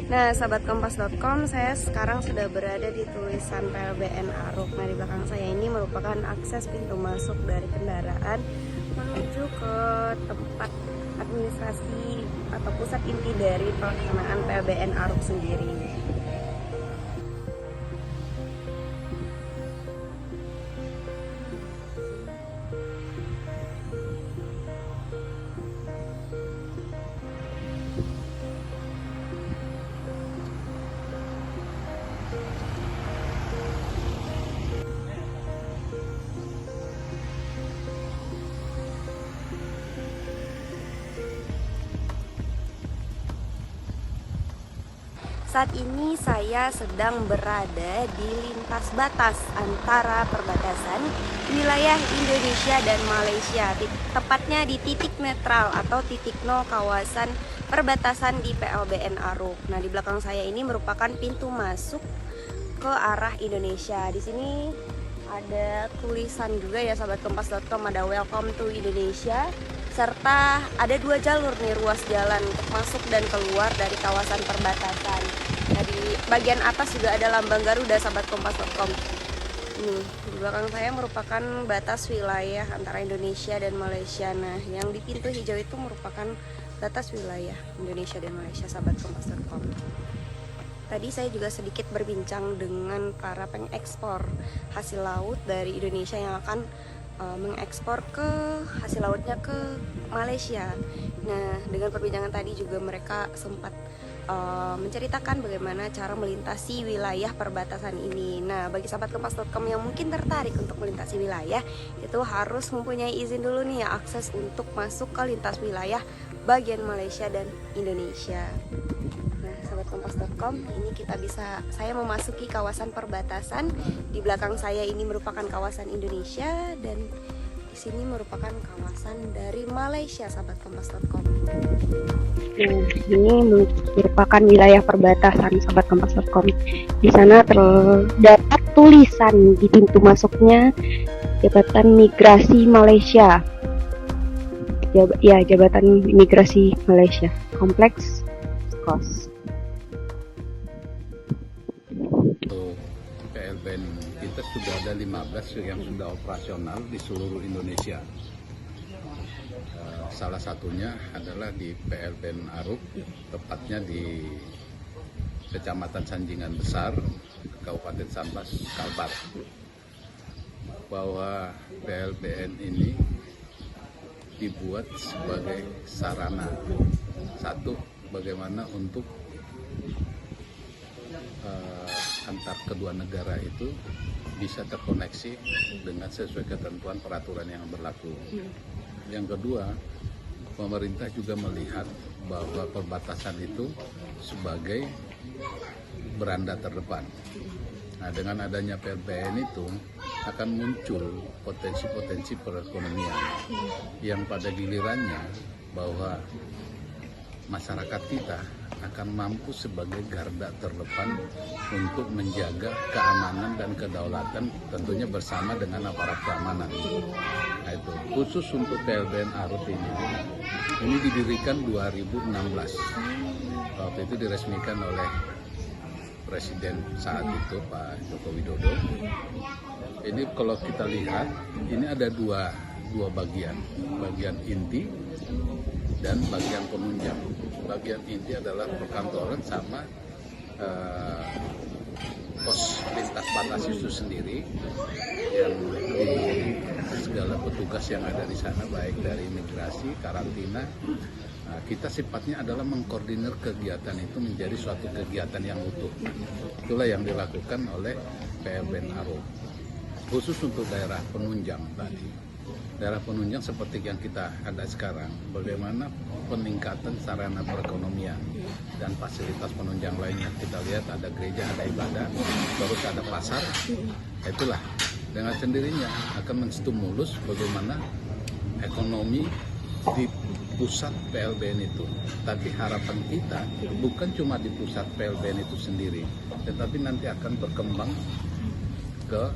Nah, sahabat kompas.com, saya sekarang sudah berada di tulisan PLBN Aruk. Nah, di belakang saya ini merupakan akses pintu masuk dari kendaraan menuju ke tempat administrasi atau pusat inti dari pelaksanaan PLBN Aruk sendiri. Saat ini saya sedang berada di lintas batas antara perbatasan wilayah Indonesia dan Malaysia, tepatnya di titik netral atau titik nol kawasan perbatasan di PLBN Aruk. Nah, di belakang saya ini merupakan pintu masuk ke arah Indonesia. Di sini ada tulisan juga ya sahabat kompas.com, ada welcome to Indonesia, serta ada 2 jalur nih ruas jalan untuk masuk dan keluar dari kawasan perbatasan. Nah, di bagian atas juga ada lambang Garuda sahabat kompas.com. Di belakang saya merupakan batas wilayah antara Indonesia dan Malaysia. Nah, yang di pintu hijau itu merupakan batas wilayah Indonesia dan Malaysia sahabat kompas.com. Tadi saya juga sedikit berbincang dengan para pengekspor hasil laut dari Indonesia yang akan mengekspor ke hasil lautnya ke Malaysia. Nah, dengan perbincangan tadi juga mereka sempat menceritakan bagaimana cara melintasi wilayah perbatasan ini. Nah, bagi sahabat kompas.com yang mungkin tertarik untuk melintasi wilayah, itu harus mempunyai izin dulu nih ya, akses untuk masuk ke lintas wilayah bagian Malaysia dan Indonesia. Nah, sahabat kompas.com, ini saya memasuki kawasan perbatasan. Di belakang saya ini merupakan kawasan Indonesia dan di sini merupakan kawasan dari Malaysia, sahabat kompas.com. Nah, ini merupakan wilayah perbatasan, sahabat kompas.com. Di sana terdapat tulisan di pintu masuknya Jabatan Migrasi Malaysia. Jabatan Imigrasi Malaysia, Kompleks Kos. PLBN kita sudah ada 15 yang sudah operasional di seluruh Indonesia. Salah satunya adalah di PLBN Aruk, tepatnya di Kecamatan Sanjingan Besar, Kabupaten Sambas, Kalbar. Bahwa PLBN ini dibuat sebagai sarana, satu, bagaimana untuk antar kedua negara itu bisa terkoneksi dengan sesuai ketentuan peraturan yang berlaku. Yang kedua, pemerintah juga melihat bahwa perbatasan itu sebagai beranda terdepan. Nah, dengan adanya PLBN itu akan muncul potensi-potensi perekonomian yang pada gilirannya bahwa masyarakat kita akan mampu sebagai garda terdepan untuk menjaga keamanan dan kedaulatan, tentunya bersama dengan aparat keamanan. Nah, itu khusus untuk PLBN Aruk ini didirikan 2016. Waktu itu diresmikan oleh Presiden saat itu Pak Joko Widodo. Ini kalau kita lihat, ini ada dua bagian inti dan bagian penunjang. Bagian inti adalah perkantoran sama pos lintas batas itu sendiri, yang segala petugas yang ada di sana, baik dari imigrasi, karantina. Nah, kita sifatnya adalah mengkoordinir kegiatan itu menjadi suatu kegiatan yang utuh. Itulah yang dilakukan oleh PLBN Aruk. Khusus untuk daerah penunjang tadi. Daerah penunjang seperti yang kita ada sekarang, bagaimana peningkatan sarana perekonomian dan fasilitas penunjang lainnya. Kita lihat ada gereja, ada ibadah, terus ada pasar. Itulah dengan sendirinya akan menstimulus bagaimana ekonomi di pusat PLBN itu. Tapi harapan kita bukan cuma di pusat PLBN itu sendiri, tetapi nanti akan berkembang ke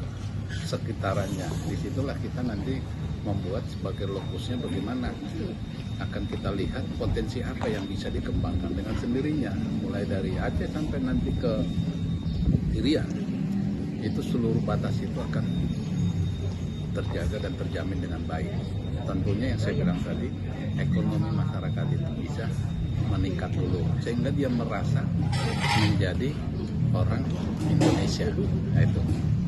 sekitarannya. Disitulah kita nanti membuat sebagai lokusnya bagaimana. Akan kita lihat potensi apa yang bisa dikembangkan dengan sendirinya, mulai dari Aceh sampai nanti ke Irian. Itu seluruh batas itu akan terjaga dan terjamin dengan baik. Tentunya yang saya bilang tadi, ekonomi masyarakat itu bisa meningkat dulu sehingga dia merasa menjadi orang Indonesia. Nah, itu.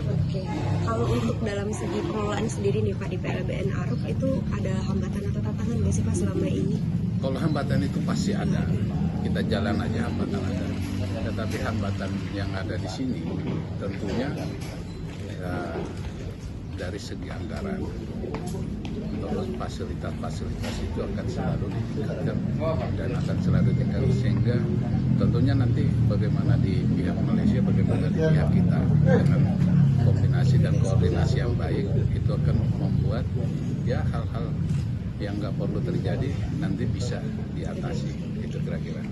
Oke, kalau untuk dalam segi pengelolaan sendiri nih Pak di PLBN Aruk itu ada hambatan atau tantangan nggak sih Pak selama ini? Kalau hambatan itu pasti ada, kita jalan aja hambatan ada. Tetapi hambatan yang ada di sini tentunya ya, dari segi anggaran, terus fasilitas itu akan selalu ditingkatkan dan akan selalu ditingkatkan, sehingga tentunya nanti bagaimana di pihak Malaysia, bagaimana di pihak kita dengan kombinasi dan koordinasi yang baik itu akan membuat ya hal-hal yang nggak perlu terjadi nanti bisa diatasi, itu kira-kira.